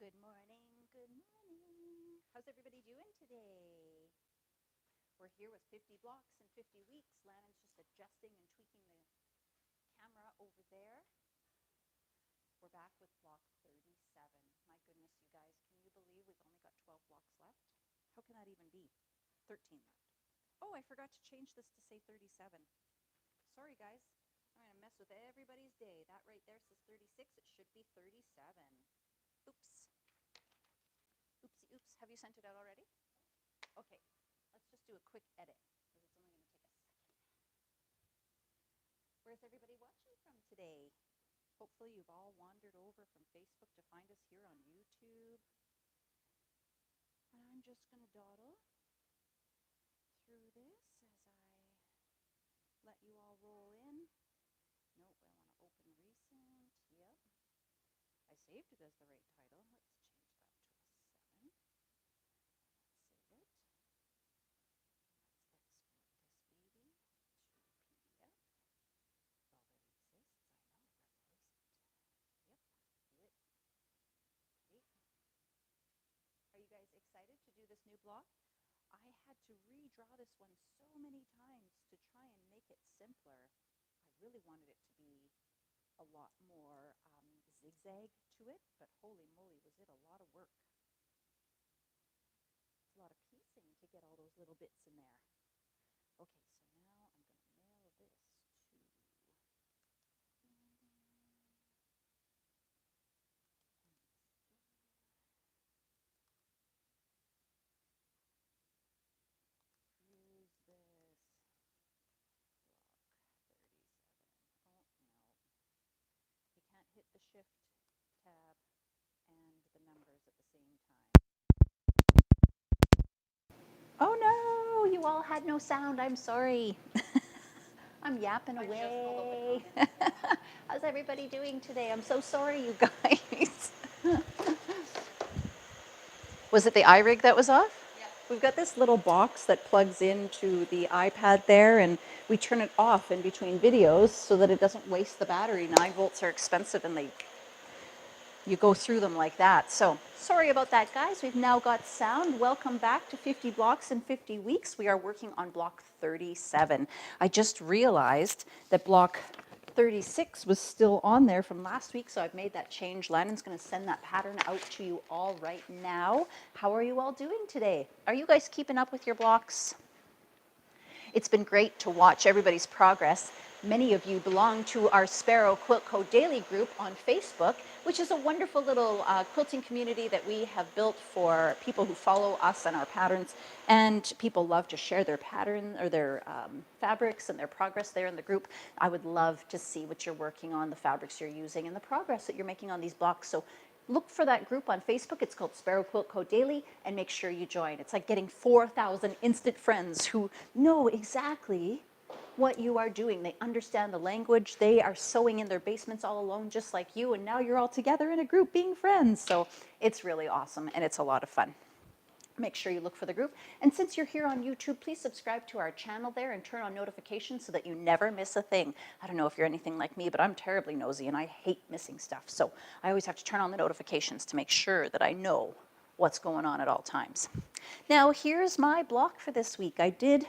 Good morning, good morning. How's everybody doing today? We're here with 50 blocks in 50 weeks. Lannon's just adjusting and tweaking the camera over there. We're back with block 37. My goodness, you guys, can you believe we've only got 12 blocks left? How can that even be? 13 left. Oh, I forgot to change this to say 37. Sorry, guys. I'm going to mess with everybody's day. That right there says 36. It should be 37. Oops. Oopsie, oops. Have you sent it out already? Okay, let's just do a quick edit because it's only going to take a second. Where's everybody watching from today? Hopefully you've all wandered over from Facebook to find us here on YouTube. And I'm just going to dawdle through this as I let you all roll in. Nope, I want to open recent. Yep. I saved it as the right title. Let's change that to a 7. Save it. Let's export this baby to PDF. It already exists. I know, where was it? Yep, do it. Are you guys excited to do this new block? I had to redraw this one so many times to try and make it simpler. I really wanted it to be a lot more zigzag to it, but holy moly, was it a lot of work. It's a lot of piecing to get all those little bits in there. Okay, so now I'm going to mail this to use this block 37. Oh, no. You can't hit the shift tab and the numbers at the same time. Oh no, you all had no sound. I'm sorry. I'm yapping away. How's everybody doing today? I'm so sorry, you guys. Was it the iRig that was off? Yeah. We've got this little box that plugs into the iPad there, and we turn it off in between videos so that it doesn't waste the battery. 9 volts are expensive, and you go through them like that. So sorry about that, guys. We've now got sound. Welcome back to 50 blocks in 50 weeks. We are working on block 37. I just realized that block 36 was still on there from last week, so I've made that change. Lannon's going to send that pattern out to you all right now. How are you all doing today? Are you guys keeping up with your blocks? It's been great to watch everybody's progress. Many of you belong to our Sparrow Quilt Co. Daily group on Facebook, which is a wonderful little quilting community that we have built for people who follow us and our patterns. And people love to share their pattern or their fabrics and their progress there in the group. I would love to see what you're working on, the fabrics you're using, and the progress that you're making on these blocks. So look for that group on Facebook. It's called Sparrow Quilt Co. Daily, and make sure you join. It's like getting 4,000 instant friends who know exactly what you are doing. They understand the language. They are sewing in their basements all alone, just like you, and now you're all together in a group being friends. So it's really awesome, and it's a lot of fun. Make sure you look for the group. And since you're here on YouTube, please subscribe to our channel there and turn on notifications so that you never miss a thing. I don't know if you're anything like me, but I'm terribly nosy and I hate missing stuff. So I always have to turn on the notifications to make sure that I know what's going on at all times. Now, here's my block for this week. I did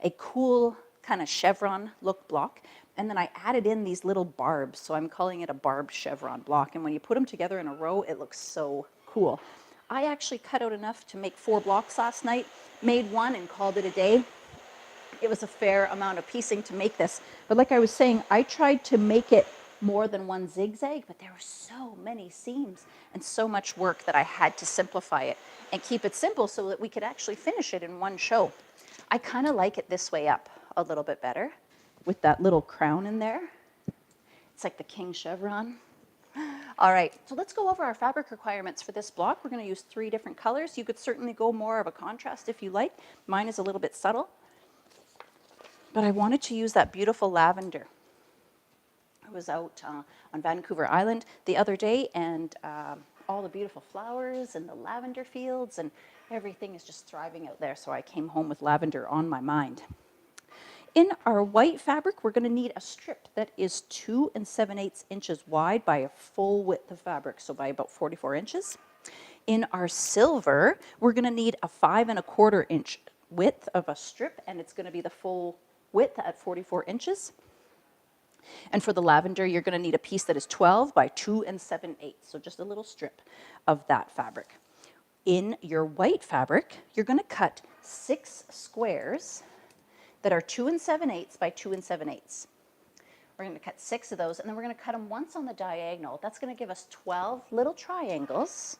a cool kind of chevron look block, and then I added in these little barbs. So I'm calling it a barbed chevron block. And when you put them together in a row, it looks so cool. I actually cut out enough to make 4 blocks last night, made one and called it a day. It was a fair amount of piecing to make this. But like I was saying, I tried to make it more than one zigzag, but there were so many seams and so much work that I had to simplify it and keep it simple so that we could actually finish it in one show. I kind of like it this way up a little bit better with that little crown in there. It's like the king chevron. All right, so let's go over our fabric requirements for this block. We're going to use 3 different colors. You could certainly go more of a contrast if you like. Mine is a little bit subtle. But I wanted to use that beautiful lavender. I was out on Vancouver Island the other day, and all the beautiful flowers and the lavender fields, and everything is just thriving out there. So I came home with lavender on my mind. In our white fabric, we're going to need a strip that is 2 7/8 inches wide by a full width of fabric, so by about 44 inches. In our silver, we're going to need a 5 1/4 inch width of a strip, and it's going to be the full width at 44 inches. And for the lavender, you're going to need a piece that is 12 by 2 7/8, so just a little strip of that fabric. In your white fabric, you're going to cut 6 squares that are 2 7/8 by 2 7/8. We're going to cut 6 of those, and then we're going to cut them once on the diagonal. That's going to give us 12 little triangles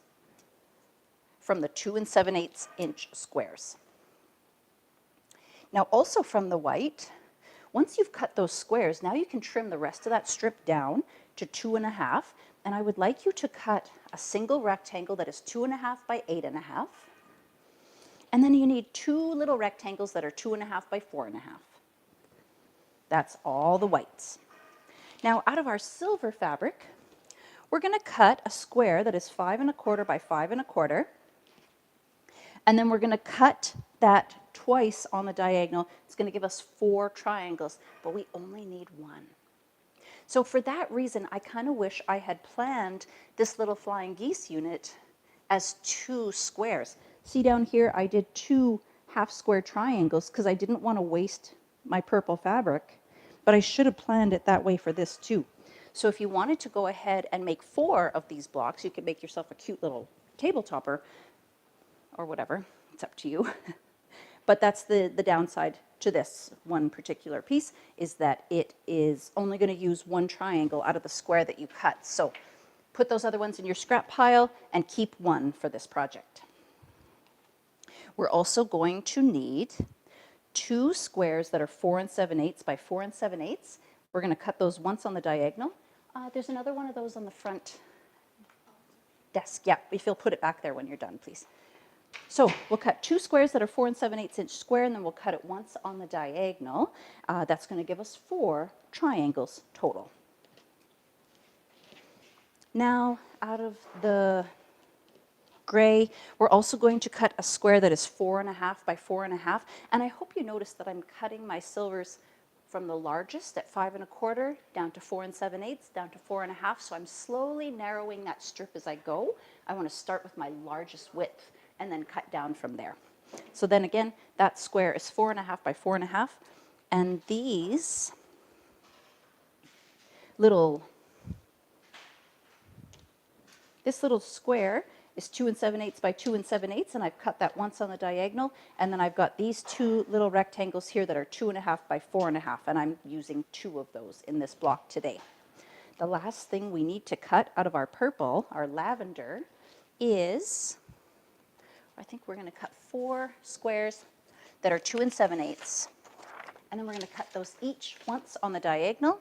from the 2 7/8 inch squares. Now also from the white, once you've cut those squares, now you can trim the rest of that strip down to 2 1/2, and I would like you to cut a single rectangle that is 2 1/2 by 8 1/2. And then you need 2 little rectangles that are 2 1/2 by 4 1/2. That's all the whites. Now out of our silver fabric, we're going to cut a square that is 5 1/4 by 5 1/4. And then we're going to cut that twice on the diagonal. It's going to give us 4 triangles, but we only need 1. So for that reason, I kind of wish I had planned this little flying geese unit as 2 squares. See down here, I did 2 half square triangles because I didn't want to waste my purple fabric, but I should have planned it that way for this too. So if you wanted to go ahead and make 4 of these blocks, you could make yourself a cute little table topper or whatever, it's up to you. But that's the downside to this one particular piece, is that it is only going to use 1 triangle out of the square that you cut. So put those other ones in your scrap pile and keep 1 for this project. We're also going to need 2 squares that are 4 7/8 by 4 7/8. We're going to cut those once on the diagonal. There's another one of those on the front desk. Yeah, if you'll put it back there when you're done, please. So we'll cut 2 squares that are 4 7/8 inch square, and then we'll cut it once on the diagonal. That's going to give us 4 triangles total. Now, out of the gray, we're also going to cut a square that is 4 1/2 by 4 1/2. And I hope you notice that I'm cutting my silvers from the largest at 5 1/4 down to 4 7/8, down to 4 1/2. So I'm slowly narrowing that strip as I go. I want to start with my largest width and then cut down from there. So then again, that square is 4 1/2 by 4 1/2. And these this little square is 2 7/8 by 2 7/8, and I've cut that once on the diagonal. And then I've got these 2 little rectangles here that are 2 1/2 by 4 1/2, and I'm using 2 of those in this block today. The last thing we need to cut out of our purple, our lavender, is, I think we're going to cut 4 squares that are 2 7/8, and then we're going to cut those each once on the diagonal,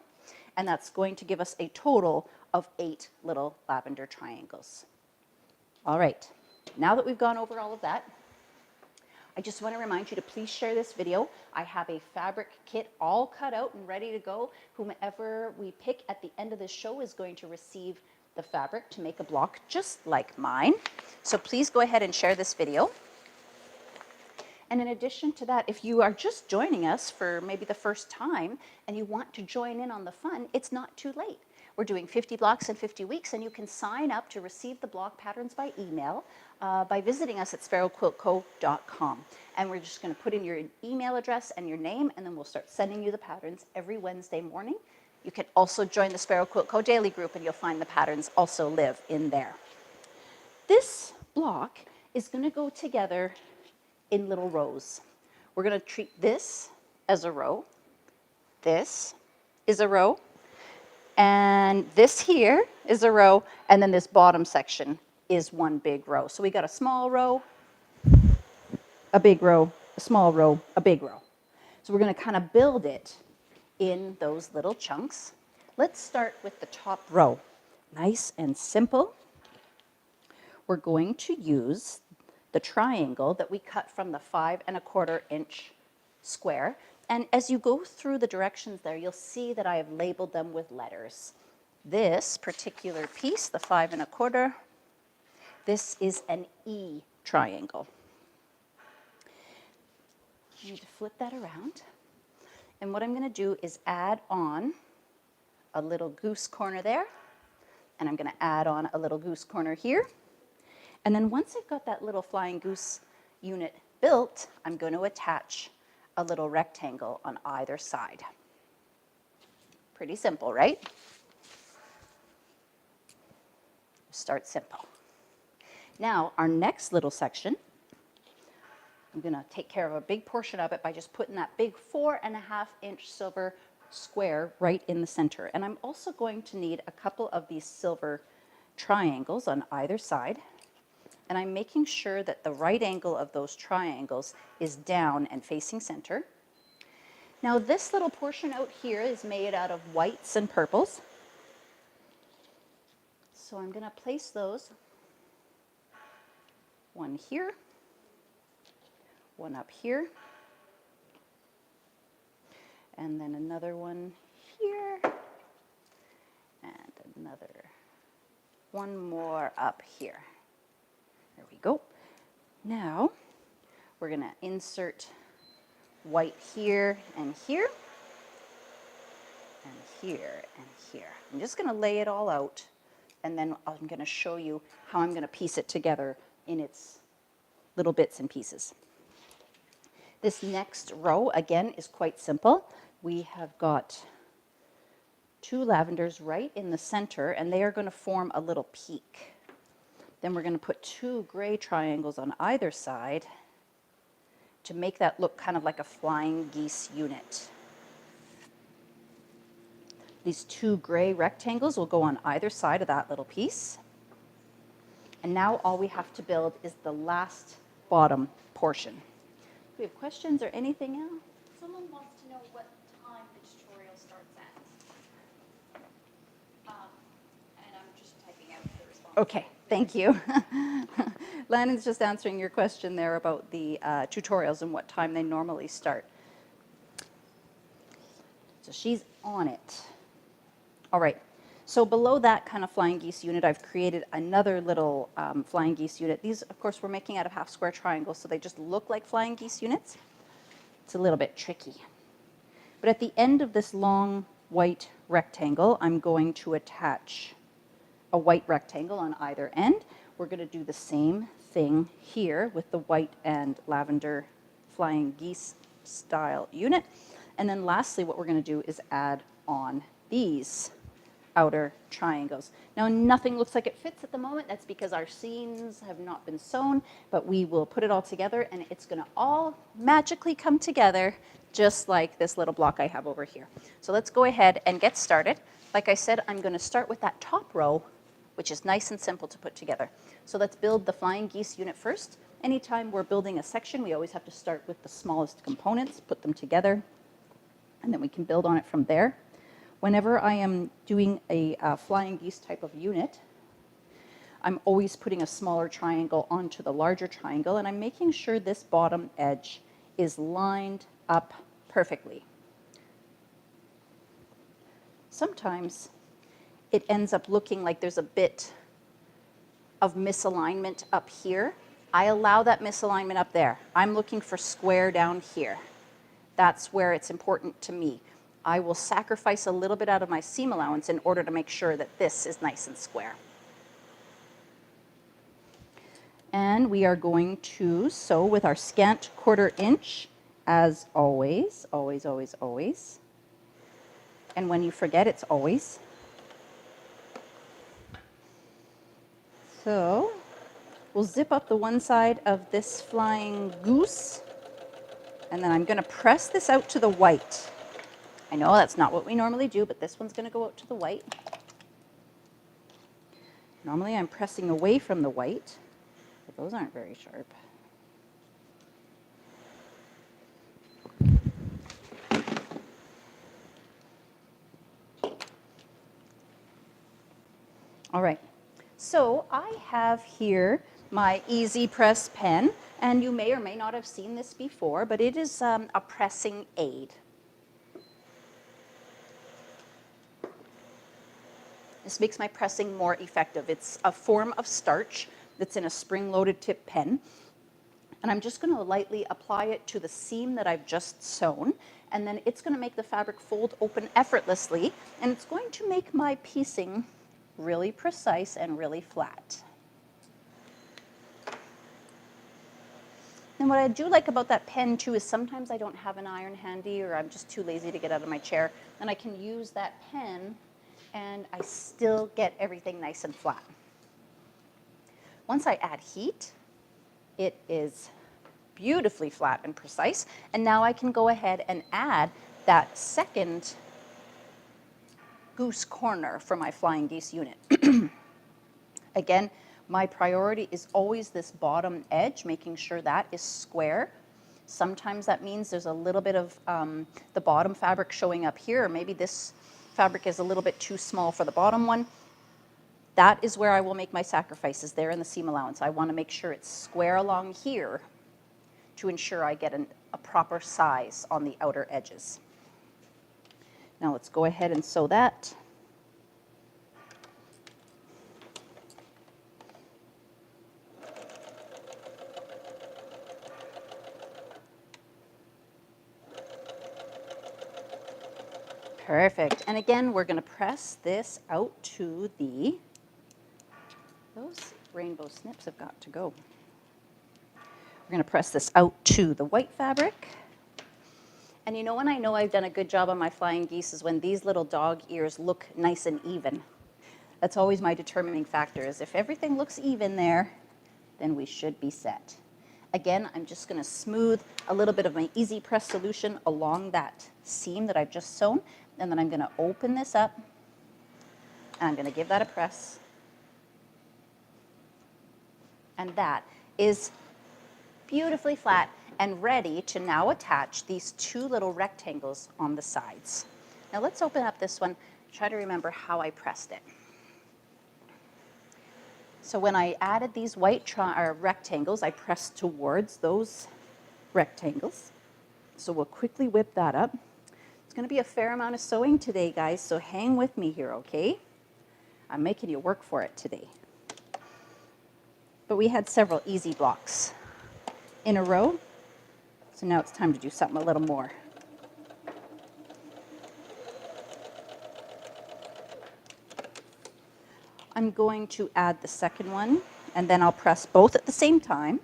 and that's going to give us a total of 8 little lavender triangles. All right, now that we've gone over all of that, I just want to remind you to please share this video. I have a fabric kit all cut out and ready to go. Whomever we pick at the end of this show is going to receive the fabric to make a block just like mine. So please go ahead and share this video. And in addition to that, if you are just joining us for maybe the first time and you want to join in on the fun, it's not too late. We're doing 50 blocks in 50 weeks, and you can sign up to receive the block patterns by email by visiting us at sparrowquiltco.com. And we're just going to put in your email address and your name, and then we'll start sending you the patterns every Wednesday morning. You can also join the Sparrow Quilt Co. Daily group, and you'll find the patterns also live in there. This block is going to go together in little rows. We're going to treat this as a row. This is a row. And this here is a row, and then this bottom section is one big row. So we got a small row, a big row, a small row, a big row. So we're going to kind of build it in those little chunks. Let's start with the top row. Nice and simple. We're going to use the triangle that we cut from the 5 1/4 inch square. And as you go through the directions there, you'll see that I have labeled them with letters. This particular piece, the 5 1/4, this is an E triangle. You need to flip that around. And what I'm going to do is add on a little goose corner there, and I'm going to add on a little goose corner here. And then once I've got that little flying goose unit built, I'm going to attach a little rectangle on either side. Pretty simple, right? Start simple. Now, our next little section, I'm going to take care of a big portion of it by just putting that big 4.5-inch silver square right in the center. And I'm also going to need a couple of these silver triangles on either side. And I'm making sure that the right angle of those triangles is down and facing center. Now this little portion out here is made out of whites and purples. So I'm going to place those, one here, one up here, and then another one here, and another one more up here. There we go. Now we're going to insert white here and here, and here and here. I'm just going to lay it all out, and then I'm going to show you how I'm going to piece it together in its little bits and pieces. This next row, again, is quite simple. We have got 2 lavenders right in the center, and they are going to form a little peak. Then we're going to put 2 gray triangles on either side to make that look kind of like a flying geese unit. These 2 gray rectangles will go on either side of that little piece. And now all we have to build is the last bottom portion. Do we have questions or anything else? Someone wants to know what time the tutorial starts at. And I'm just typing out the response. Okay, thank you. Lannon's just answering your question there about the tutorials and what time they normally start. So she's on it. All right, so below that kind of flying geese unit, I've created another little flying geese unit. These, of course, we're making out of half square triangles, so they just look like flying geese units. It's a little bit tricky. But at the end of this long white rectangle, I'm going to attach a white rectangle on either end. We're going to do the same thing here with the white and lavender flying geese style unit. And then lastly, what we're going to do is add on these outer triangles. Now nothing looks like it fits at the moment. That's because our seams have not been sewn, but we will put it all together and it's going to all magically come together just like this little block I have over here. So let's go ahead and get started. Like I said, I'm going to start with that top row, which is nice and simple to put together. So let's build the flying geese unit first. Anytime we're building a section, we always have to start with the smallest components, put them together, and then we can build on it from there. Whenever I am doing a flying geese type of unit, I'm always putting a smaller triangle onto the larger triangle, and I'm making sure this bottom edge is lined up perfectly. Sometimes it ends up looking like there's a bit of misalignment up here. I allow that misalignment up there. I'm looking for square down here. That's where it's important to me. I will sacrifice a little bit out of my seam allowance in order to make sure that this is nice and square. And we are going to sew with our scant 1/4 inch, as always, always, always, always. And when you forget, it's always. So we'll zip up the one side of this flying goose, and then I'm going to press this out to the white. I know that's not what we normally do, but this one's going to go out to the white. Normally I'm pressing away from the white, but those aren't very sharp. All right, so I have here my Easy Press pen, and you may or may not have seen this before, but it is a pressing aid. This makes my pressing more effective. It's a form of starch that's in a spring-loaded tip pen. And I'm just going to lightly apply it to the seam that I've just sewn. and then it's going to make the fabric fold open effortlessly, and it's going to make my piecing really precise and really flat. And what I do like about that pen too is sometimes I don't have an iron handy, or I'm just too lazy to get out of my chair, and I can use that pen and I still get everything nice and flat. Once I add heat, it is beautifully flat and precise, and now I can go ahead and add that second goose corner for my flying geese unit. Again, my priority is always this bottom edge, making sure that is square. Sometimes that means there's a little bit of the bottom fabric showing up here, or maybe this fabric is a little bit too small for the bottom one. That is where I will make my sacrifices, there in the seam allowance. I want to make sure it's square along here to ensure I get a proper size on the outer edges. Now let's go ahead and sew that. Perfect. And again, we're going to press this out to those rainbow snips have got to go. We're going to press this out to the white fabric. And you know when I know I've done a good job on my flying geese is when these little dog ears look nice and even. That's always my determining factor, is if everything looks even there, then we should be set. Again, I'm just going to smooth a little bit of my easy press solution along that seam that I've just sewn, and then I'm going to open this up, and I'm going to give that a press. And that is beautifully flat and ready to now attach these two little rectangles on the sides. Now let's open up this one, try to remember how I pressed it. So when I added these white rectangles, I pressed towards those rectangles. So we'll quickly whip that up. It's going to be a fair amount of sewing today, guys, so hang with me here, okay? I'm making you work for it today. But we had several easy blocks in a row, so now it's time to do something a little more. I'm going to add the second one, and then I'll press both at the same time.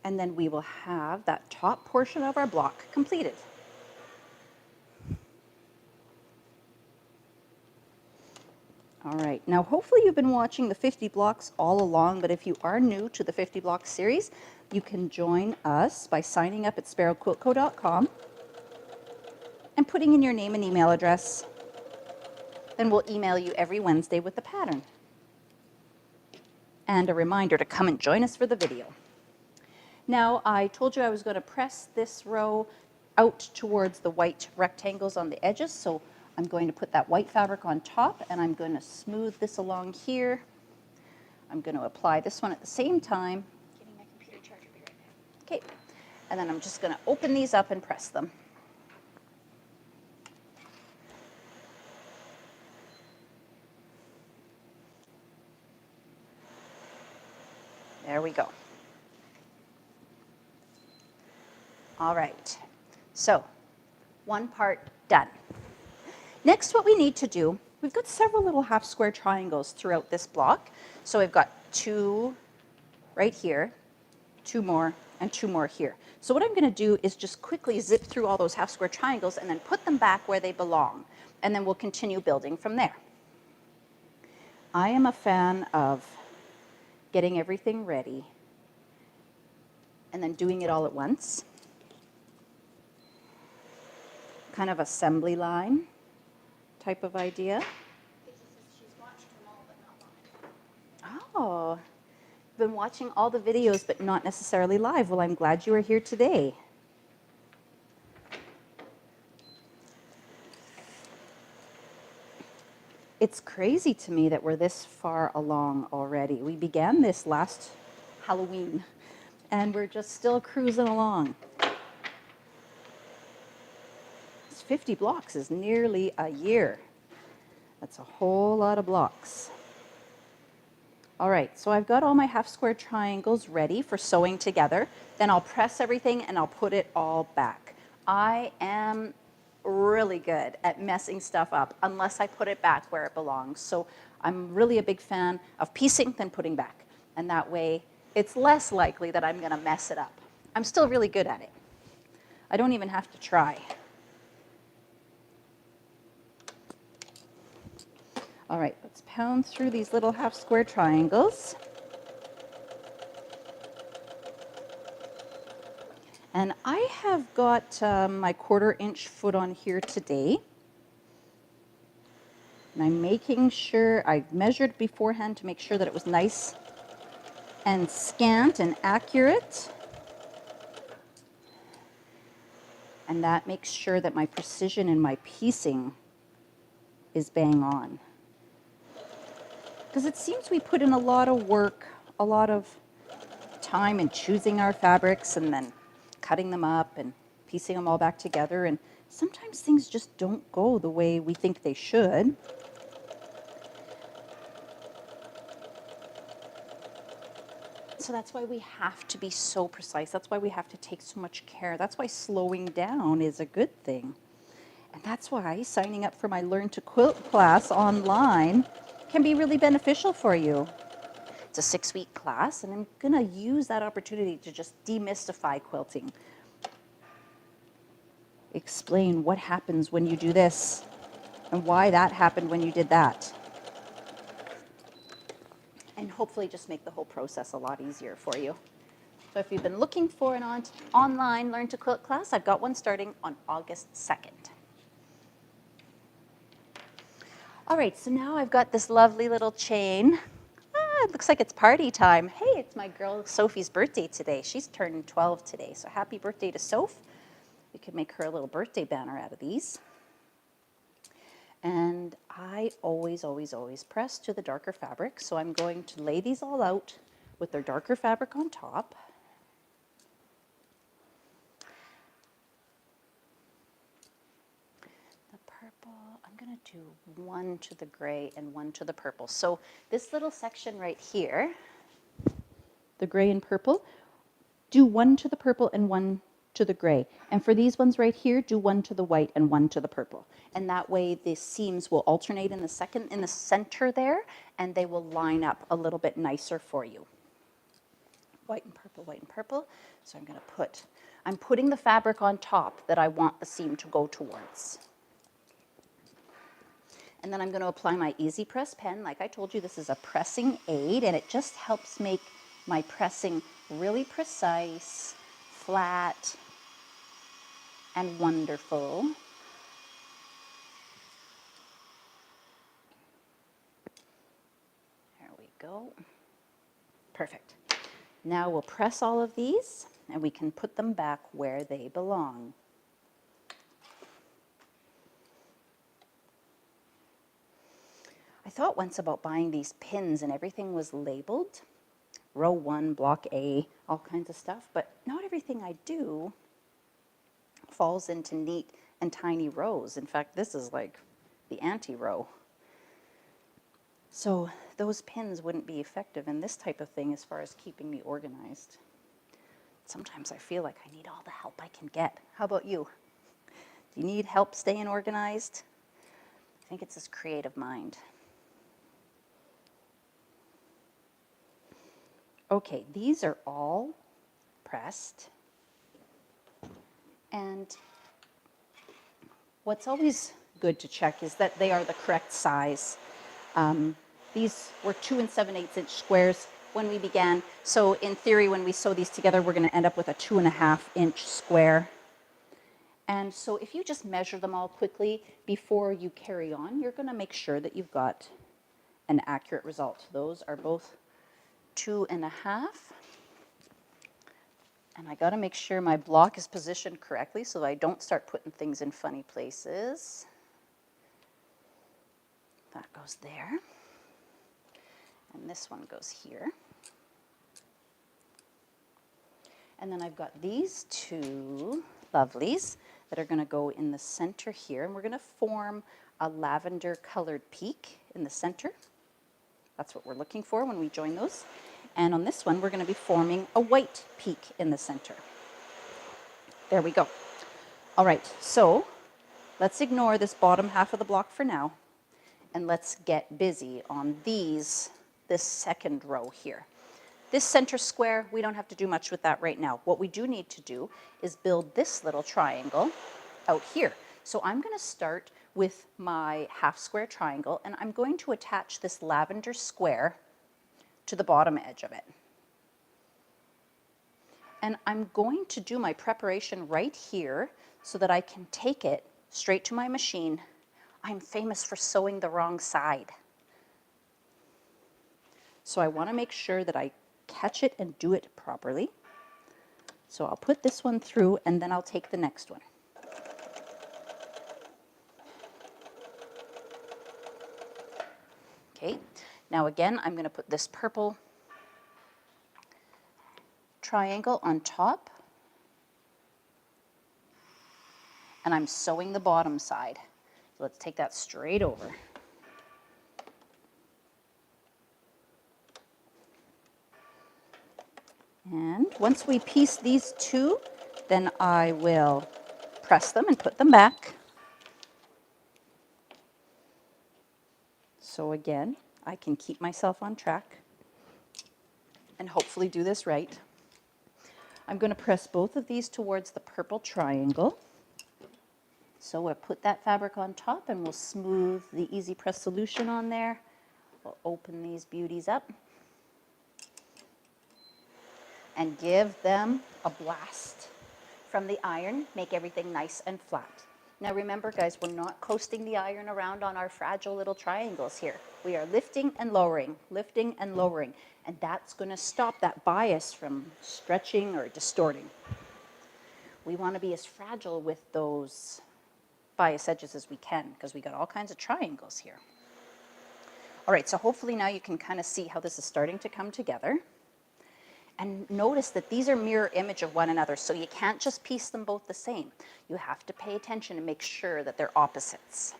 And then we will have that top portion of our block completed. All right, now hopefully you've been watching the 50 blocks all along, but if you are new to the 50 block series, you can join us by signing up at sparrowquiltco.com and putting in your name and email address. Then we'll email you every Wednesday with the pattern. And a reminder to come and join us for the video. Now, I told you I was going to press this row out towards the white rectangles on the edges, so I'm going to put that white fabric on top, and I'm going to smooth this along here. I'm going to apply this one at the same time. Getting my computer charger, be right back. Okay, and then I'm just going to open these up and press them. There we go. All right, so one part done. Next, what we need to do, we've got several little half square triangles throughout this block. So we've got two right here, two more, and two more here. So what I'm going to do is just quickly zip through all those half square triangles and then put them back where they belong. And then we'll continue building from there. I am a fan of getting everything ready and then doing it all at once. Kind of assembly line type of idea. Vicky says she's watched them all, but not live. Oh, been watching all the videos, but not necessarily live. Well, I'm glad you are here today. It's crazy to me that we're this far along already. We began this last Halloween, and we're just still cruising along. 50 blocks is nearly a year. That's a whole lot of blocks. All right, so I've got all my half square triangles ready for sewing together. Then I'll press everything and I'll put it all back. I am really good at messing stuff up unless I put it back where it belongs. So I'm really a big fan of piecing than putting back. And that way it's less likely that I'm gonna mess it up. I'm still really good at it. I don't even have to try. All right, let's pound through these little half square triangles. And I have got my 1/4 inch foot on here today. And I'm making sure, I measured beforehand to make sure that it was nice and scant and accurate. And that makes sure that my precision in my piecing is bang on. Because it seems we put in a lot of work, a lot of time in choosing our fabrics and then cutting them up and piecing them all back together. And sometimes things just don't go the way we think they should. So that's why we have to be so precise. That's why we have to take so much care. That's why slowing down is a good thing. And that's why signing up for my Learn to Quilt class online can be really beneficial for you. It's a 6-week class, and I'm going to use that opportunity to just demystify quilting. Explain what happens when you do this and why that happened when you did that. And hopefully just make the whole process a lot easier for you. So if you've been looking for an online Learn to Quilt class, I've got one starting on August 2nd. All right, so now I've got this lovely little chain. It looks like it's party time. Hey, it's my girl Sophie's birthday today. She's turning 12 today, so happy birthday to Soph. We could make her a little birthday banner out of these. And I always, always, always press to the darker fabric, so I'm going to lay these all out with their darker fabric on top. I'm going to do one to the gray and one to the purple. So this little section right here, the gray and purple, do one to the purple and one to the gray. And for these ones right here, do one to the white and one to the purple. And that way the seams will alternate in the center there, and they will line up a little bit nicer for you. White and purple, white and purple. So I'm putting the fabric on top that I want the seam to go towards. And then I'm going to apply my Easy Press pen. Like I told you, this is a pressing aid, and it just helps make my pressing really precise, flat, and wonderful. There we go. Perfect. Now we'll press all of these, and we can put them back where they belong. I thought once about buying these pins and everything was labeled, row 1, block A, all kinds of stuff, but not everything I do falls into neat and tiny rows. In fact, this is like the anti-row. So those pins wouldn't be effective in this type of thing as far as keeping me organized. Sometimes I feel like I need all the help I can get. How about you? Do you need help staying organized? I think it's this creative mind. Okay, these are all pressed. And what's always good to check is that they are the correct size. These were 2 7/8" squares when we began. So in theory, when we sew these together, we're going to end up with a 2.5" square. And so if you just measure them all quickly before you carry on, you're going to make sure that you've got an accurate result. Those are both 2.5. And I got to make sure my block is positioned correctly so that I don't start putting things in funny places. That goes there. And this one goes here. And then I've got these two lovelies that are going to go in the center here. And we're going to form a lavender colored peak in the center. That's what we're looking for when we join those. And on this one, we're going to be forming a white peak in the center. There we go. All right, so let's ignore this bottom half of the block for now, and let's get busy on this second row here. This center square, we don't have to do much with that right now. What we do need to do is build this little triangle out here. So I'm going to start with my half square triangle, and I'm going to attach this lavender square to the bottom edge of it. And I'm going to do my preparation right here so that I can take it straight to my machine. I'm famous for sewing the wrong side. So I want to make sure that I catch it and do it properly. So I'll put this one through, and then I'll take the next one. Okay, now again, I'm going to put this purple triangle on top, and I'm sewing the bottom side. So let's take that straight over. And once we piece these two, then I will press them and put them back. So again, I can keep myself on track and hopefully do this right. I'm going to press both of these towards the purple triangle. So we'll put that fabric on top, and we'll smooth the Easy Press solution on there. We'll open these beauties up and give them a blast from the iron. Make everything nice and flat. Now remember, guys, we're not coasting the iron around on our fragile little triangles here. We are lifting and lowering, and that's going to stop that bias from stretching or distorting. We want to be as fragile with those bias edges as we can, because we got all kinds of triangles here. All right, so hopefully now you can kind of see how this is starting to come together. And notice that these are mirror image of one another, so you can't just piece them both the same. You have to pay attention and make sure that they're opposites.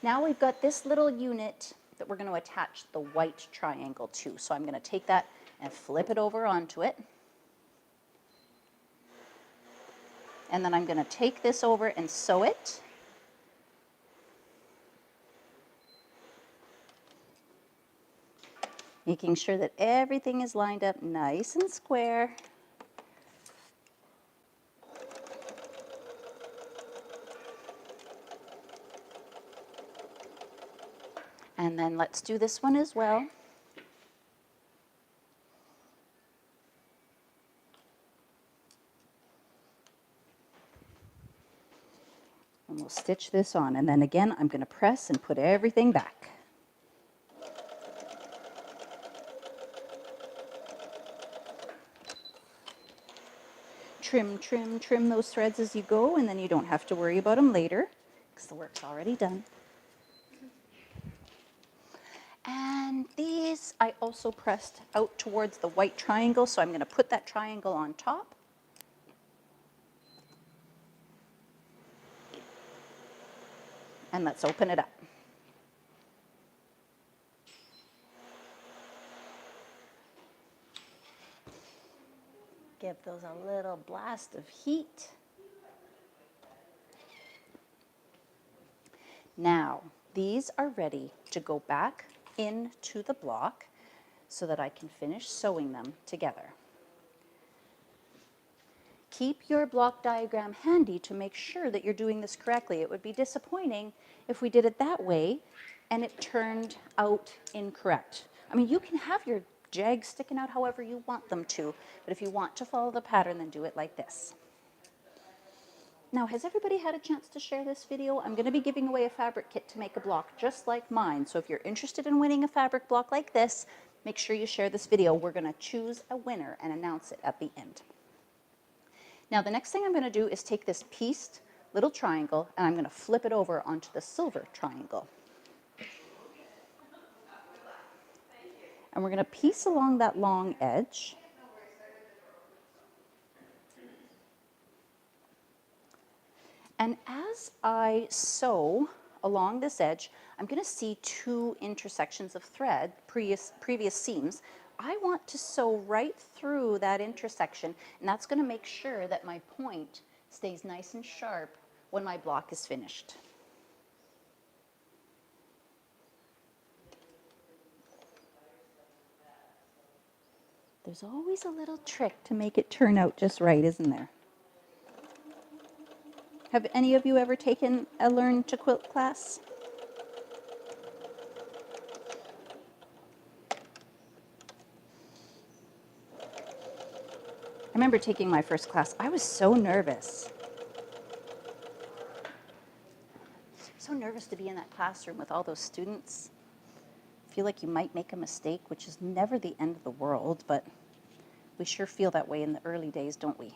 Now we've got this little unit that we're going to attach the white triangle to. So I'm going to take that and flip it over onto it. And then I'm going to take this over and sew it. Making sure that everything is lined up nice and square. And then let's do this one as well. And we'll stitch this on. And then again, I'm going to press and put everything back. Trim, trim, trim those threads as you go, and then you don't have to worry about them later because the work's already done. And these I also pressed out towards the white triangle, so I'm going to put that triangle on top. And let's open it up. Give those a little blast of heat. Now, these are ready to go back into the block so that I can finish sewing them together. Keep your block diagram handy to make sure that you're doing this correctly. It would be disappointing if we did it that way and it turned out incorrect. I mean, you can have your jags sticking out however you want them to, but if you want to follow the pattern, then do it like this. Now, has everybody had a chance to share this video? I'm going to be giving away a fabric kit to make a block just like mine, so if you're interested in winning a fabric block like this, make sure you share this video. We're going to choose a winner and announce it at the end. Now, the next thing I'm going to do is take this pieced little triangle and I'm going to flip it over onto the silver triangle. And we're going to piece along that long edge. And as I sew along this edge, I'm going to see two intersections of thread, previous seams. I want to sew right through that intersection, and that's going to make sure that my point stays nice and sharp when my block is finished. There's always a little trick to make it turn out just right, isn't there? Have any of you ever taken a Learn to Quilt class? I remember taking my first class. I was so nervous. So nervous to be in that classroom with all those students. Feel like you might make a mistake, which is never the end of the world, but we sure feel that way in the early days, don't we?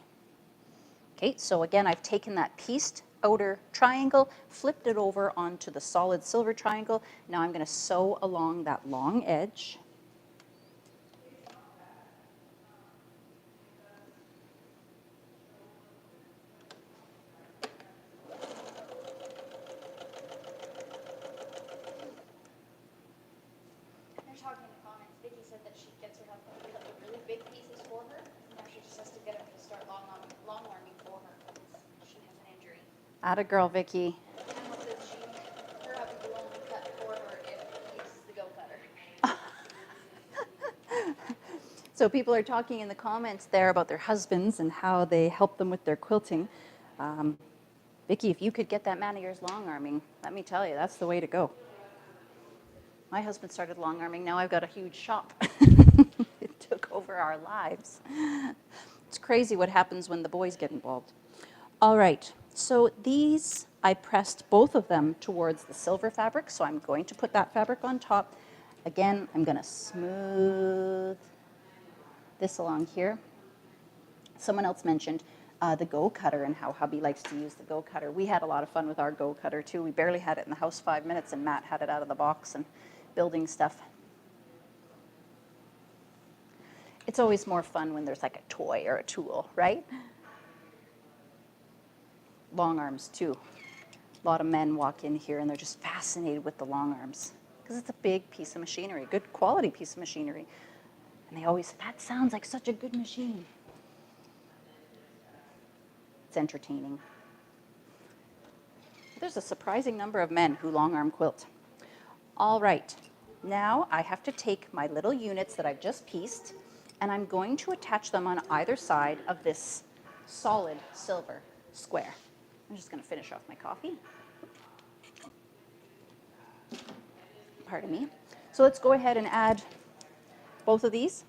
Okay, so again, I've taken that pieced outer triangle, flipped it over onto the solid silver triangle. Now I'm going to sew along that long edge. They're talking in the comments. Vicky said that she gets her husband to cut the really big pieces for her. Now she just has to get him to start long arming for her because she has an injury. Atta girl, Vicky. Emma says her husband will only cut for her if he's the go cutter. So people are talking in the comments there about their husbands and how they help them with their quilting. Vicky, if you could get that man of yours long arming, let me tell you, that's the way to go. My husband started long arming. Now I've got a huge shop. It took over our lives. It's crazy what happens when the boys get involved. All right, so these, I pressed both of them towards the silver fabric, so I'm going to put that fabric on top. Again, I'm going to smooth this along here. Someone else mentioned the Go Cutter and how hubby likes to use the Go Cutter. We had a lot of fun with our Go Cutter too. We barely had it in the house 5 minutes, and Matt had it out of the box and building stuff. It's always more fun when there's like a toy or a tool, right? Long arms too. A lot of men walk in here and they're just fascinated with the long arms because it's a big piece of machinery, good quality piece of machinery. And they always say, that sounds like such a good machine. It's entertaining. There's a surprising number of men who long arm quilt. All right, now I have to take my little units that I've just pieced and I'm going to attach them on either side of this solid silver square. I'm just going to finish off my coffee. Pardon me. So let's go ahead and add both of these.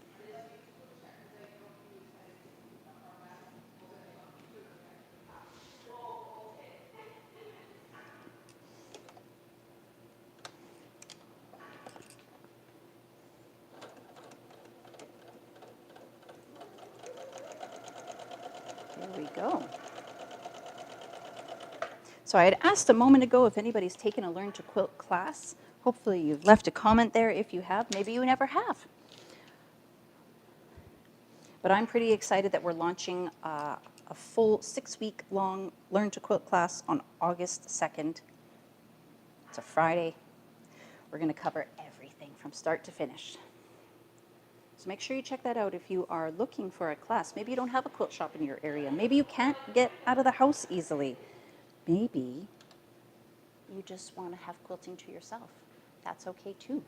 There we go. So I had asked a moment ago if anybody's taken a Learn to Quilt class. Hopefully you've left a comment there. If you have, maybe you never have. But I'm pretty excited that we're launching a full 6-week long Learn to Quilt class on August 2nd. It's a Friday. We're going to cover everything from start to finish. So make sure you check that out if you are looking for a class. Maybe you don't have a quilt shop in your area. Maybe you can't get out of the house easily. Maybe you just want to have quilting to yourself. That's okay too.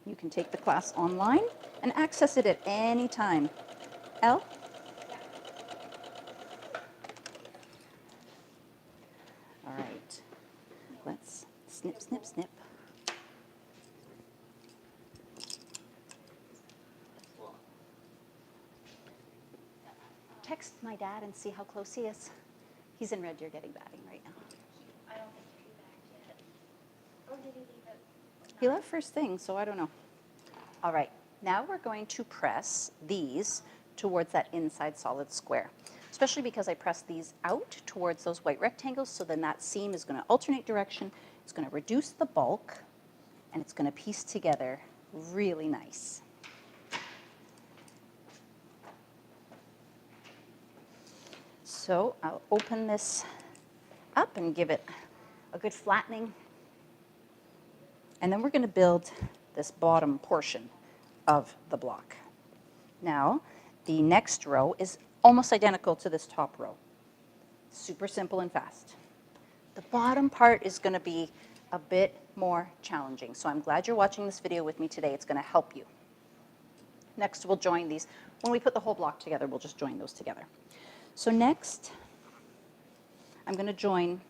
You can take the class online and access it at any time. Elle? All right. Let's snip, snip, snip. Text my dad and see how close he is. He's in Red Deer getting batting right now. I don't think he back yet. Or did he leave it? He left first thing, so I don't know. All right, now we're going to press these towards that inside solid square, especially because I pressed these out towards those white rectangles, so then that seam is going to alternate direction. It's going to reduce the bulk, and it's going to piece together really nice. So I'll open this up and give it a good flattening. And then we're going to build this bottom portion of the block. Now, the next row is almost identical to this top row. Super simple and fast. The bottom part is going to be a bit more challenging, so I'm glad you're watching this video with me today. It's going to help you. Next, we'll join these. When we put the whole block together, we'll just join those together. So next, I'm going to join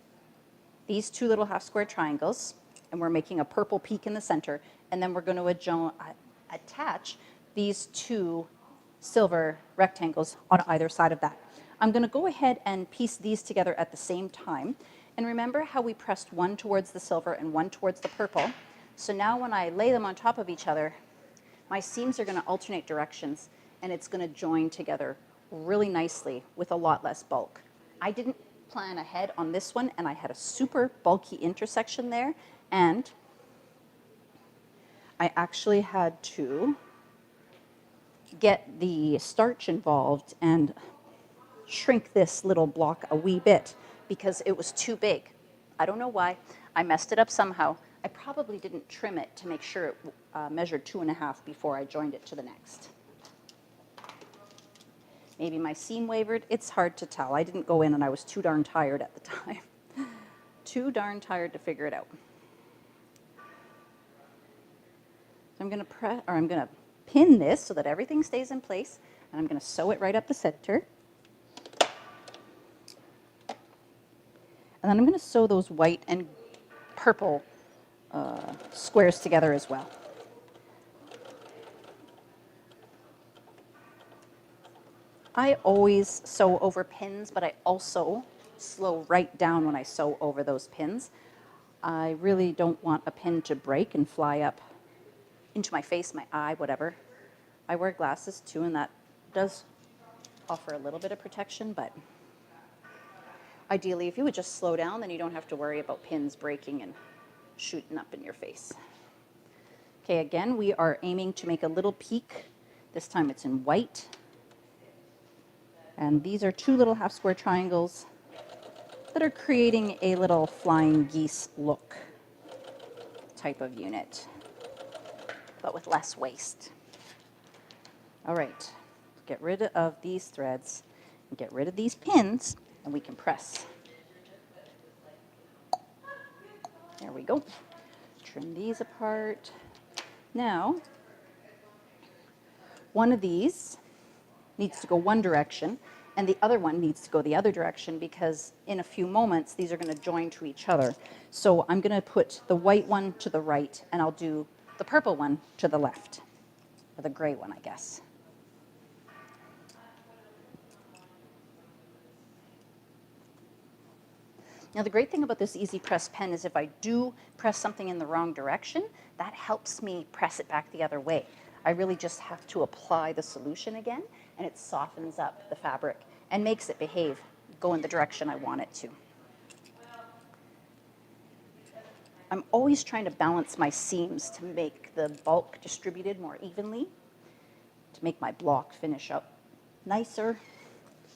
these two little half square triangles, and we're making a purple peak in the center, and then we're going to attach these two silver rectangles on either side of that. I'm going to go ahead and piece these together at the same time. And remember how we pressed one towards the silver and one towards the purple? So now when I lay them on top of each other, my seams are going to alternate directions, and it's going to join together really nicely with a lot less bulk. I didn't plan ahead on this one, and I had a super bulky intersection there, and I actually had to get the starch involved and shrink this little block a wee bit because it was too big. I don't know why. I messed it up somehow. I probably didn't trim it to make sure it measured 2.5 before I joined it to the next. Maybe my seam wavered. It's hard to tell. I didn't go in and I was too darn tired at the time. Too darn tired to figure it out. So I'm going to pin this so that everything stays in place, and I'm going to sew it right up the center. And then I'm going to sew those white and purple squares together as well. I always sew over pins, but I also slow right down when I sew over those pins. I really don't want a pin to break and fly up into my face, my eye, whatever. I wear glasses too, and that does offer a little bit of protection, but ideally, if you would just slow down, then you don't have to worry about pins breaking and shooting up in your face. Okay, again, we are aiming to make a little peak. This time it's in white. And these are two little half square triangles that are creating a little flying geese look type of unit, but with less waste. All right, get rid of these threads and get rid of these pins, and we can press. There we go. Trim these apart. Now, one of these needs to go one direction, and the other one needs to go the other direction because in a few moments, these are going to join to each other. So I'm going to put the white one to the right, and I'll do the purple one to the left, or the gray one, I guess. Now, the great thing about this Easy Press pen is if I do press something in the wrong direction, that helps me press it back the other way. I really just have to apply the solution again, and it softens up the fabric and makes it behave, go in the direction I want it to. I'm always trying to balance my seams to make the bulk distributed more evenly, to make my block finish up nicer.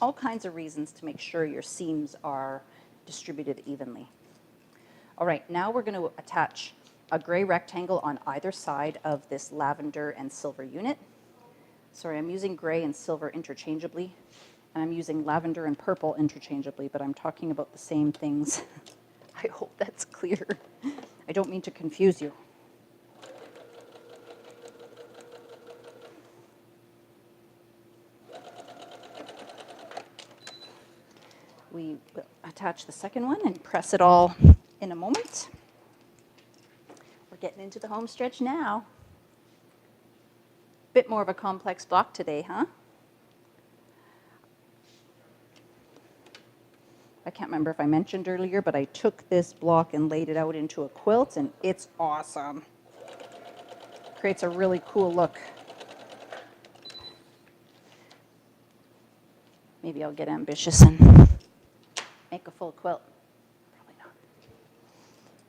All kinds of reasons to make sure your seams are distributed evenly. All right, now we're going to attach a gray rectangle on either side of this lavender and silver unit. Sorry, I'm using gray and silver interchangeably, and I'm using lavender and purple interchangeably, but I'm talking about the same things. I hope that's clear. I don't mean to confuse you. We will attach the second one and press it all in a moment. We're getting into the home stretch now. Bit more of a complex block today, huh? I can't remember if I mentioned earlier, but I took this block and laid it out into a quilt, and it's awesome. Creates a really cool look. Maybe I'll get ambitious and make a full quilt. Probably not.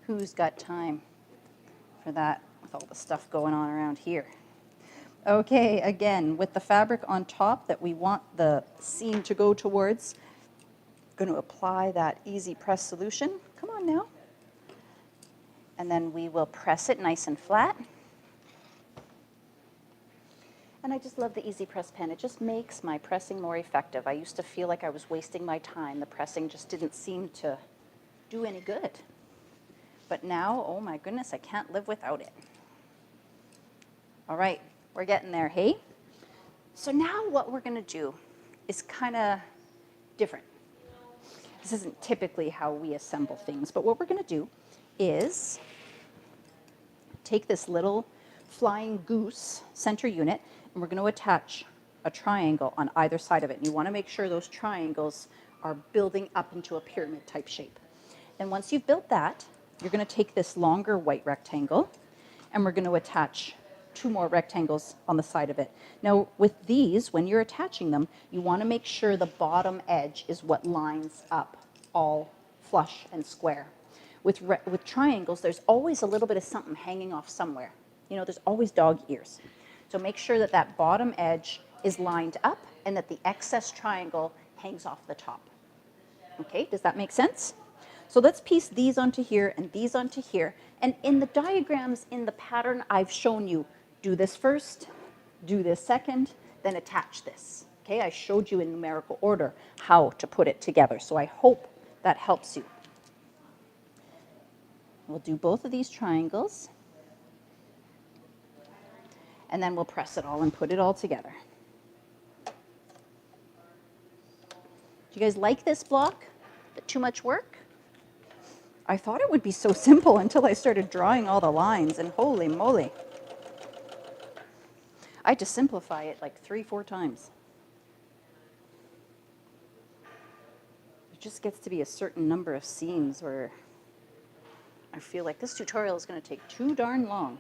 Who's got time for that with all the stuff going on around here? Okay, again, with the fabric on top that we want the seam to go towards, going to apply that easy press solution. Come on now. And then we will press it nice and flat. And I just love the Easy Press pen. It just makes my pressing more effective. I used to feel like I was wasting my time. The pressing just didn't seem to do any good. But now, oh my goodness, I can't live without it. All right, we're getting there, hey? So now what we're going to do is kind of different. This isn't typically how we assemble things, but what we're going to do is take this little flying goose center unit, and we're going to attach a triangle on either side of it. And you want to make sure those triangles are building up into a pyramid type shape. And once you've built that, you're going to take this longer white rectangle, and we're going to attach 2 more rectangles on the side of it. Now with these, when you're attaching them, you want to make sure the bottom edge is what lines up all flush and square. With triangles, there's always a little bit of something hanging off somewhere. You know, there's always dog ears. So make sure that that bottom edge is lined up and that the excess triangle hangs off the top. Okay, does that make sense? So let's piece these onto here and these onto here. And in the diagrams in the pattern I've shown you, do this first, do this second, then attach this. Okay, I showed you in numerical order how to put it together. So I hope that helps you. We'll do both of these triangles. And then we'll press it all and put it all together. Do you guys like this block? Too much work? I thought it would be so simple until I started drawing all the lines, and holy moly. I had to simplify it like 3-4 times. It just gets to be a certain number of seams where I feel like this tutorial is going to take too darn long.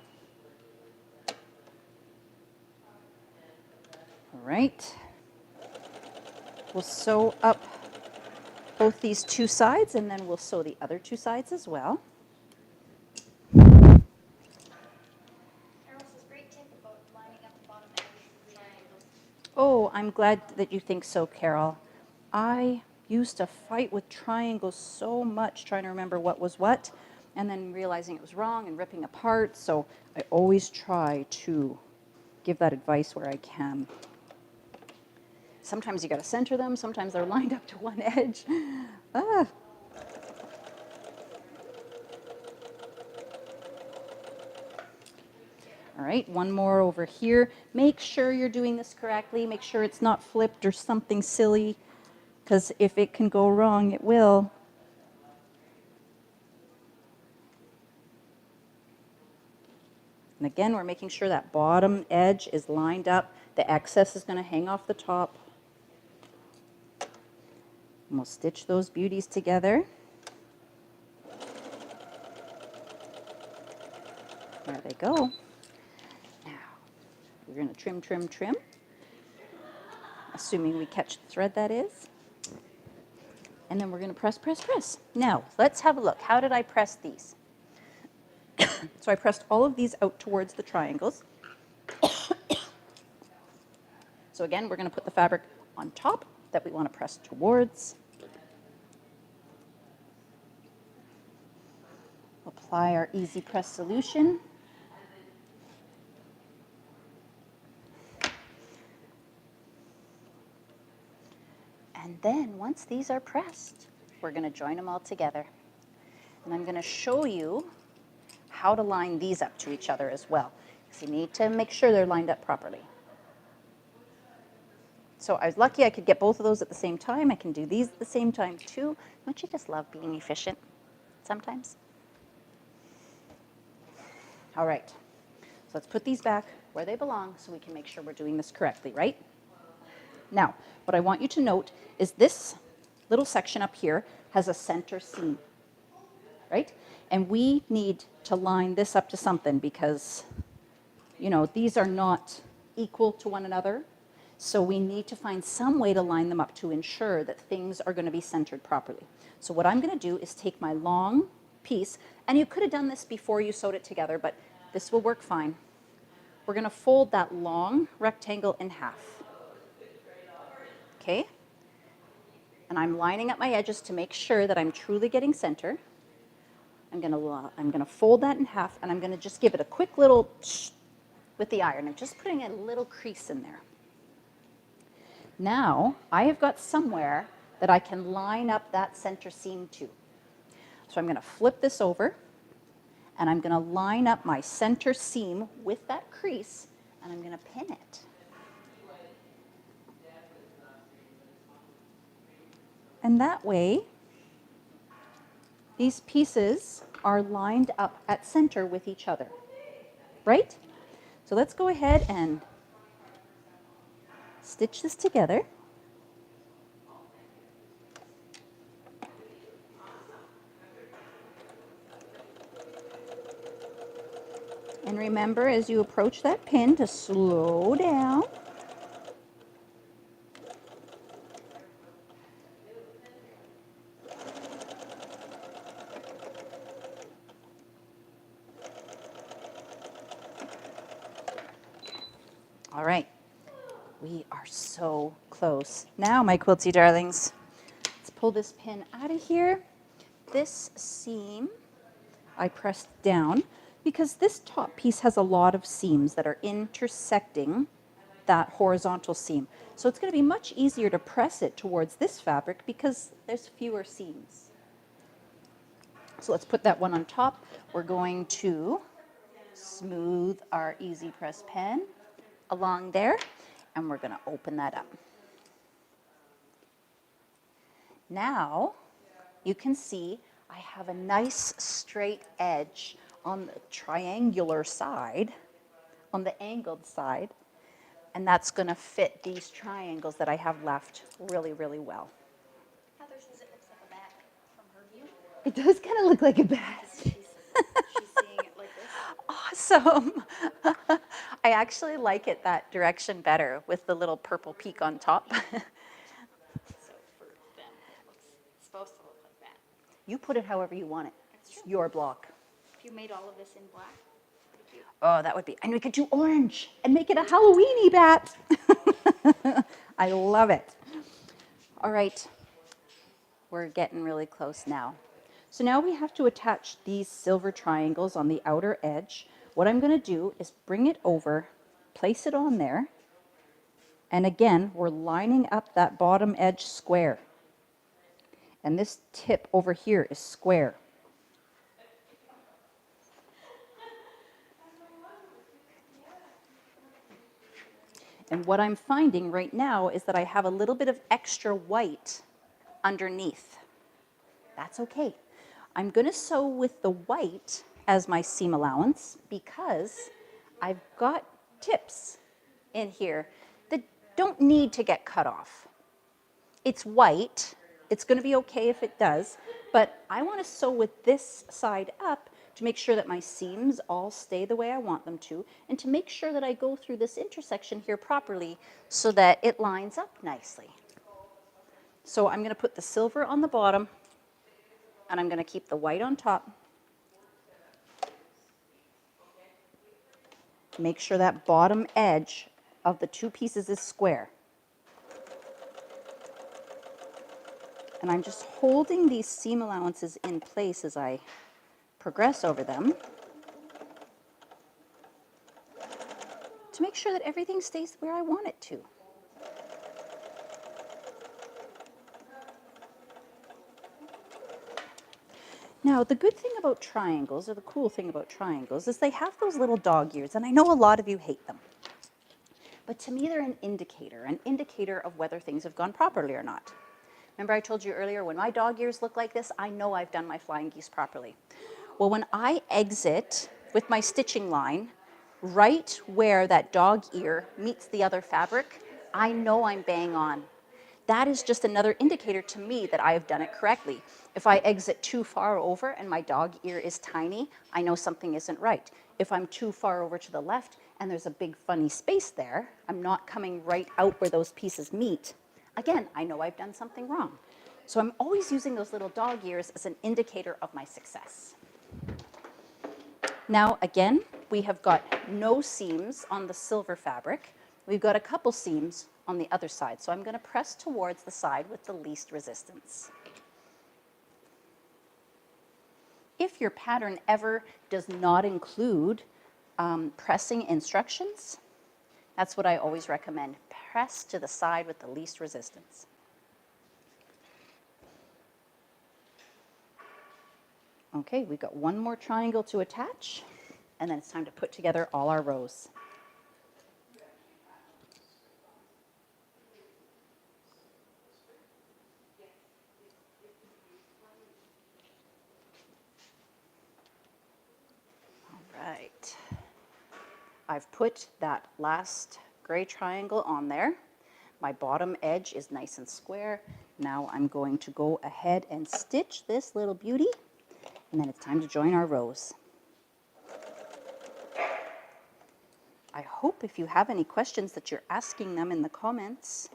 All right. We'll sew up both these 2 sides, and then we'll sew the other 2 sides as well. Carol says great tip about lining up the bottom edge of the triangles. Oh, I'm glad that you think so, Carol. I used to fight with triangles so much, trying to remember what was what, and then realizing it was wrong and ripping apart. So I always try to give that advice where I can. Sometimes you got to center them. Sometimes they're lined up to one edge. Ah. All right, one more over here. Make sure you're doing this correctly. Make sure it's not flipped or something silly, because if it can go wrong, it will. And again, we're making sure that bottom edge is lined up. The excess is going to hang off the top. And we'll stitch those beauties together. There they go. Now, we're going to trim, trim, trim. Assuming we catch the thread, that is. And then we're going to press, press, press. Now, let's have a look. How did I press these? So I pressed all of these out towards the triangles. So again, we're going to put the fabric on top that we want to press towards. Apply our Easy Press solution. And then once these are pressed, we're going to join them all together. And I'm going to show you how to line these up to each other as well, because you need to make sure they're lined up properly. So I was lucky I could get both of those at the same time. I can do these at the same time too. Don't you just love being efficient sometimes? All right, so let's put these back where they belong so we can make sure we're doing this correctly, right? Now, what I want you to note is this little section up here has a center seam, right? And we need to line this up to something because, you know, these are not equal to one another. So we need to find some way to line them up to ensure that things are going to be centered properly. So what I'm going to do is take my long piece, and you could have done this before you sewed it together, but this will work fine. We're going to fold that long rectangle in half. Okay? and I'm lining up my edges to make sure that I'm truly getting center. I'm gonna fold that in half, and I'm gonna just give it a quick little with the iron. I'm just putting a little crease in there. Now, I have got somewhere that I can line up that center seam to. So I'm gonna flip this over, and I'm gonna line up my center seam with that crease, and I'm gonna pin it. And that way, these pieces are lined up at center with each other, right? So let's go ahead and stitch this together. And remember, as you approach that pin, to slow down. All right, we are so close. Now, my quilty darlings, let's pull this pin out of here. This seam I pressed down because this top piece has a lot of seams that are intersecting that horizontal seam. So it's going to be much easier to press it towards this fabric because there's fewer seams. So let's put that one on top. We're going to smooth our easy press pen along there, and we're going to open that up. Now you can see I have a nice straight edge on the triangular side, on the angled side, and that's going to fit these triangles that I have left really, really well. Heather says it looks like a bat from her view. It does kind of look like a bat. She's seeing it like this. Awesome. I actually like it that direction better with the little purple peak on top. So for them, it's supposed to look like that. You put it however you want it. That's It's true. your block. If you made all of this in black, pretty cute. Oh, that would be, and we could do orange and make it a Halloweeny bat. I love it. All right, we're getting really close now. So now we have to attach these silver triangles on the outer edge. What I'm going to do is bring it over, place it on there, and again, we're lining up that bottom edge square. And this tip over here is square. And what I'm finding right now is that I have a little bit of extra white underneath. That's okay. I'm going to sew with the white as my seam allowance because I've got tips in here that don't need to get cut off. It's white. It's going to be okay if it does, but I want to sew with this side up to make sure that my seams all stay the way I want them to, and to make sure that I go through this intersection here properly so that it lines up nicely. So I'm going to put the silver on the bottom, and I'm going to keep the white on top. Make sure that bottom edge of the two pieces is square. And I'm just holding these seam allowances in place as I progress over them to make sure that everything stays where I want it to. Now, the good thing about triangles, or the cool thing about triangles, is they have those little dog ears, and I know a lot of you hate them. But to me, they're an indicator of whether things have gone properly or not. Remember I told you earlier, when my dog ears look like this, I know I've done my flying geese properly. Well, when I exit with my stitching line, right where that dog ear meets the other fabric, I know I'm bang on. That is just another indicator to me that I have done it correctly. If I exit too far over and my dog ear is tiny, I know something isn't right. If I'm too far over to the left and there's a big funny space there, I'm not coming right out where those pieces meet, again, I know I've done something wrong. So I'm always using those little dog ears as an indicator of my success. Now, again, we have got no seams on the silver fabric. We've got a couple seams on the other side. So I'm going to press towards the side with the least resistance. If your pattern ever does not include pressing instructions, that's what I always recommend. Press to the side with the least resistance. Okay, we've got one more triangle to attach, and then it's time to put together all our rows. All right. I've put that last gray triangle on there. My bottom edge is nice and square. Now I'm going to go ahead and stitch this little beauty, and then it's time to join our rows. I hope if you have any questions that you're asking them in the comments.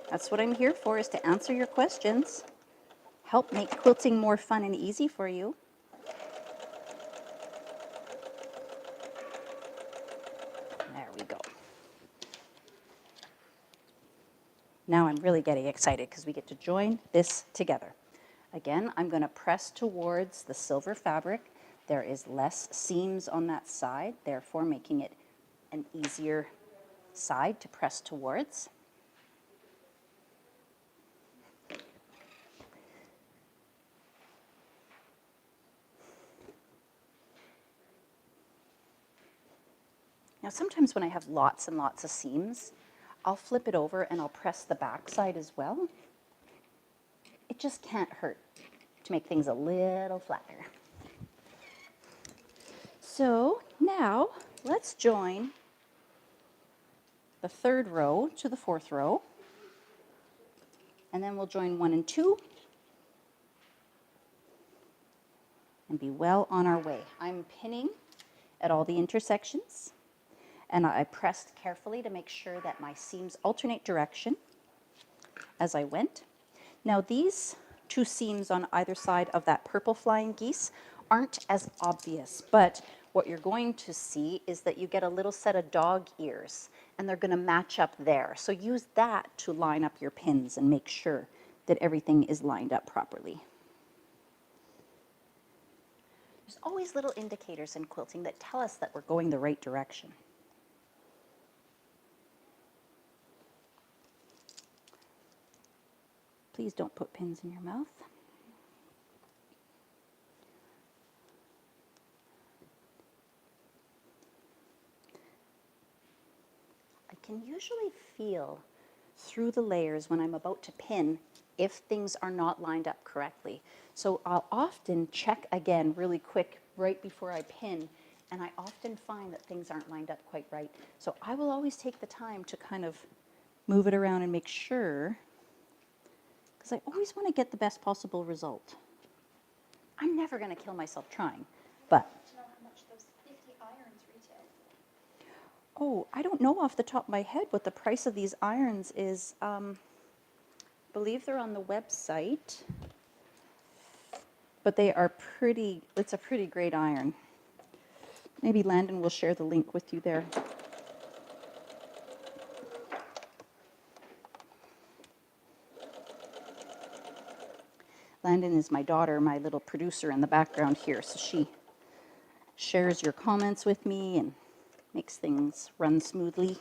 That's what I'm here for, is to answer your questions. Help make quilting more fun and easy for you. There we go. Now I'm really getting excited because we get to join this together. Again, I'm going to press towards the silver fabric. There is less seams on that side, therefore making it an easier side to press towards. Now sometimes when I have lots and lots of seams, I'll flip it over and I'll press the back side as well. It just can't hurt to make things a little flatter. So now let's join the third row to the fourth row, and then we'll join 1 and 2 and be well on our way. I'm pinning at all the intersections, and I pressed carefully to make sure that my seams alternate direction as I went. Now these 2 seams on either side of that purple flying geese aren't as obvious, but what you're going to see is that you get a little set of dog ears, and they're going to match up there. So use that to line up your pins and make sure that everything is lined up properly. There's always little indicators in quilting that tell us that we're going the right direction. Please don't put pins in your mouth. I can usually feel through the layers when I'm about to pin if things are not lined up correctly. So I'll often check again really quick right before I pin, and I often find that things aren't lined up quite right. So I will always take the time to kind of move it around and make sure, because I always want to get the best possible result. I'm never going to kill myself trying, but... To know how much those 50 irons retail. Oh, I don't know off the top of my head what the price of these irons is. I believe they're on the website, but they are pretty, it's a pretty great iron. Maybe Landon will share the link with you there. Landon is my daughter, my little producer in the background here, so she shares your comments with me and makes things run smoothly.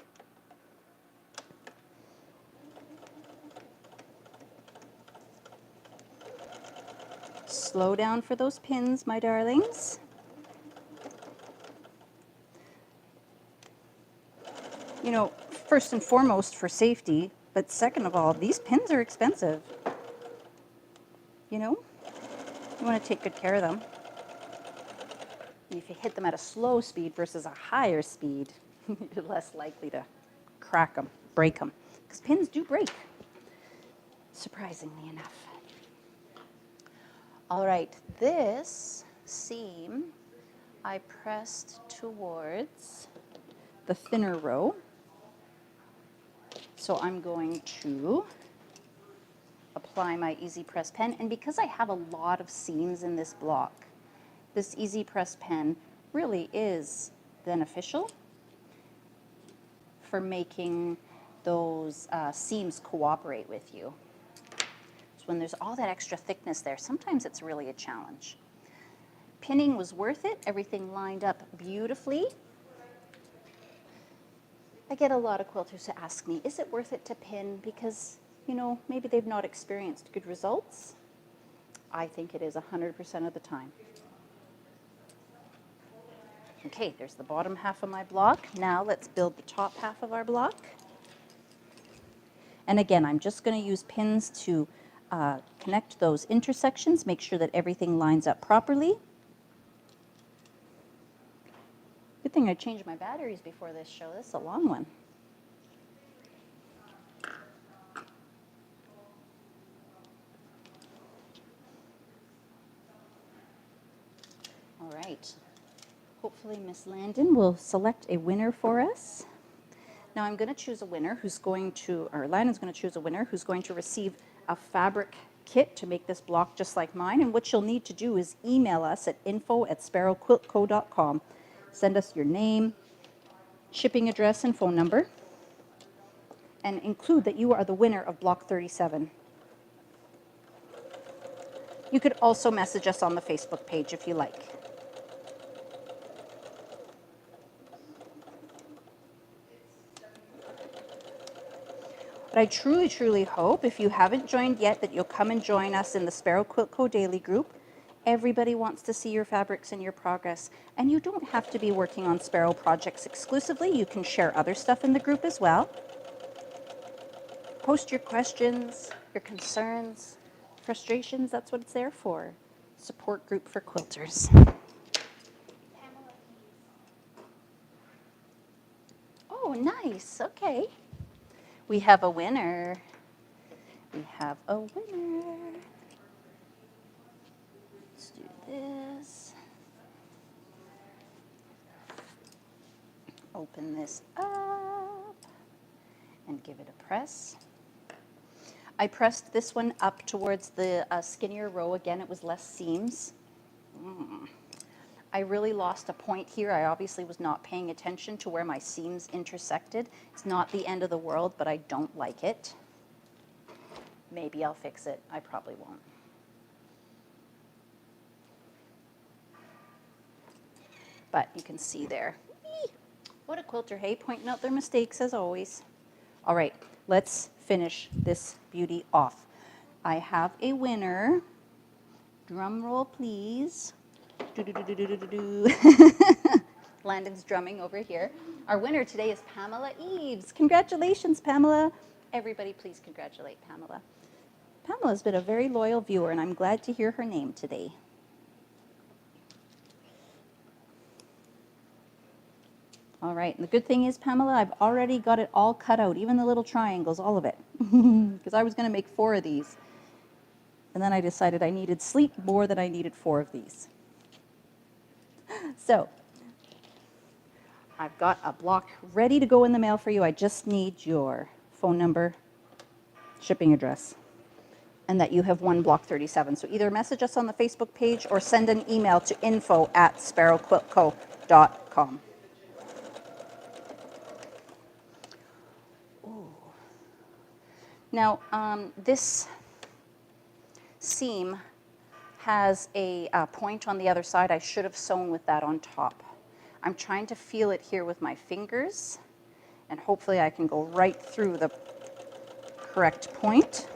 Slow down for those pins, my darlings. You know, first and foremost for safety, but second of all, these pins are expensive. You know, you want to take good care of them. And if you hit them at a slow speed versus a higher speed, you're less likely to crack them, break them, because pins do break, surprisingly enough. All right, this seam I pressed towards the thinner row. So I'm going to apply my Easy Press pen, and because I have a lot of seams in this block, this Easy Press pen really is beneficial for making those seams cooperate with you. So when there's all that extra thickness there, sometimes it's really a challenge. Pinning was worth it. Everything lined up beautifully. I get a lot of quilters who ask me, is it worth it to pin? Because, you know, maybe they've not experienced good results. I think it is 100% of the time. Okay, there's the bottom half of my block. Now let's build the top half of our block. And again, I'm just going to use pins to connect those intersections, make sure that everything lines up properly. Good thing I changed my batteries before this show. This is a long one. All right. Hopefully Miss Landon will select a winner for us. Now I'm going to choose a winner who's going to, or Landon's going to choose a winner who's going to receive a fabric kit to make this block just like mine. And what you'll need to do is email us at info@sparrowquiltco.com. Send us your name, shipping address, and phone number, and include that you are the winner of Block 37. You could also message us on the Facebook page if you like. But I truly, truly hope, if you haven't joined yet, that you'll come and join us in the Sparrow Quilt Co. Daily Group. Everybody wants to see your fabrics and your progress. And you don't have to be working on Sparrow projects exclusively. You can share other stuff in the group as well. Post your questions, your concerns, frustrations. That's what it's there for. Support group for quilters. Pamela Keys. Oh, nice. Okay. We have a winner. We have a winner. Let's do this. Open this up and give it a press. I pressed this one up towards the skinnier row. Again, it was less seams. I really lost a point here. I obviously was not paying attention to where my seams intersected. It's not the end of the world, but I don't like it. Maybe I'll fix it. I probably won't. But you can see there. Eee! What a quilter, hey? Pointing out their mistakes as always. All right, let's finish this beauty off. I have a winner. Drum roll, please. Landon's drumming over here. Our winner today is Pamela Eves. Congratulations, Pamela. Everybody, please congratulate Pamela. Pamela's been a very loyal viewer, and I'm glad to hear her name today. All right, and the good thing is, Pamela, I've already got it all cut out, even the little triangles, all of it, because I was going to make 4 of these. And then I decided I needed sleep more than I needed 4 of these. So I've got a block ready to go in the mail for you. I just need your phone number, shipping address, and that you have won Block 37. So either message us on the Facebook page or send an email to info@sparrowquiltco.com. Now, this seam has a point on the other side. I should have sewn with that on top. I'm trying to feel it here with my fingers, and hopefully I can go right through the correct point.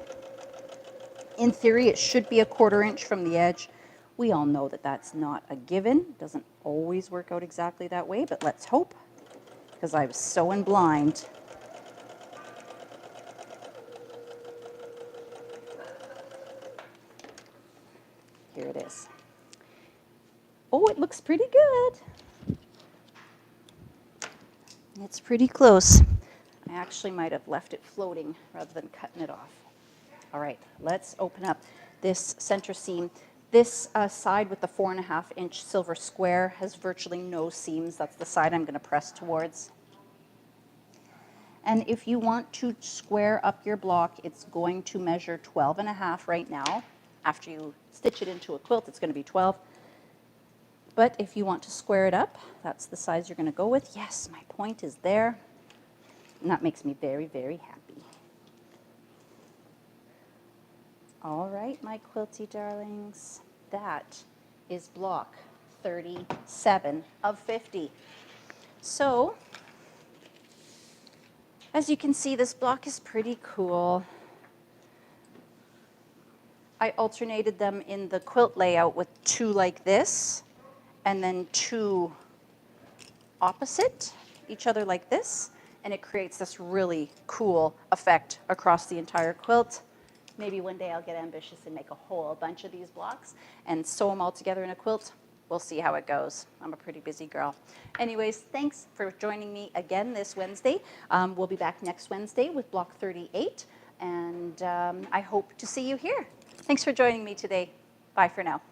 In theory, it should be a 1/4 inch from the edge. We all know that that's not a given. It doesn't always work out exactly that way, but let's hope, because I was sewing blind. Here it is. Oh, it looks pretty good. It's pretty close. I actually might have left it floating rather than cutting it off. All right, let's open up this center seam. This side with the 4.5 inch silver square has virtually no seams. That's the side I'm going to press towards. And if you want to square up your block, it's going to measure 12.5 right now. After you stitch it into a quilt, it's going to be 12. But if you want to square it up, that's the size you're going to go with. Yes, my point is there. And that makes me very, very happy. All right, my quilty darlings, that is block 37 of 50. So, as you can see, this block is pretty cool. I alternated them in the quilt layout with 2 like this, and then 2 opposite each other like this, and it creates this really cool effect across the entire quilt. Maybe one day I'll get ambitious and make a whole bunch of these blocks and sew them all together in a quilt. We'll see how it goes. I'm a pretty busy girl. Anyways, thanks for joining me again this Wednesday. We'll be back next Wednesday with block 38, and I hope to see you here. Thanks for joining me today. Bye for now.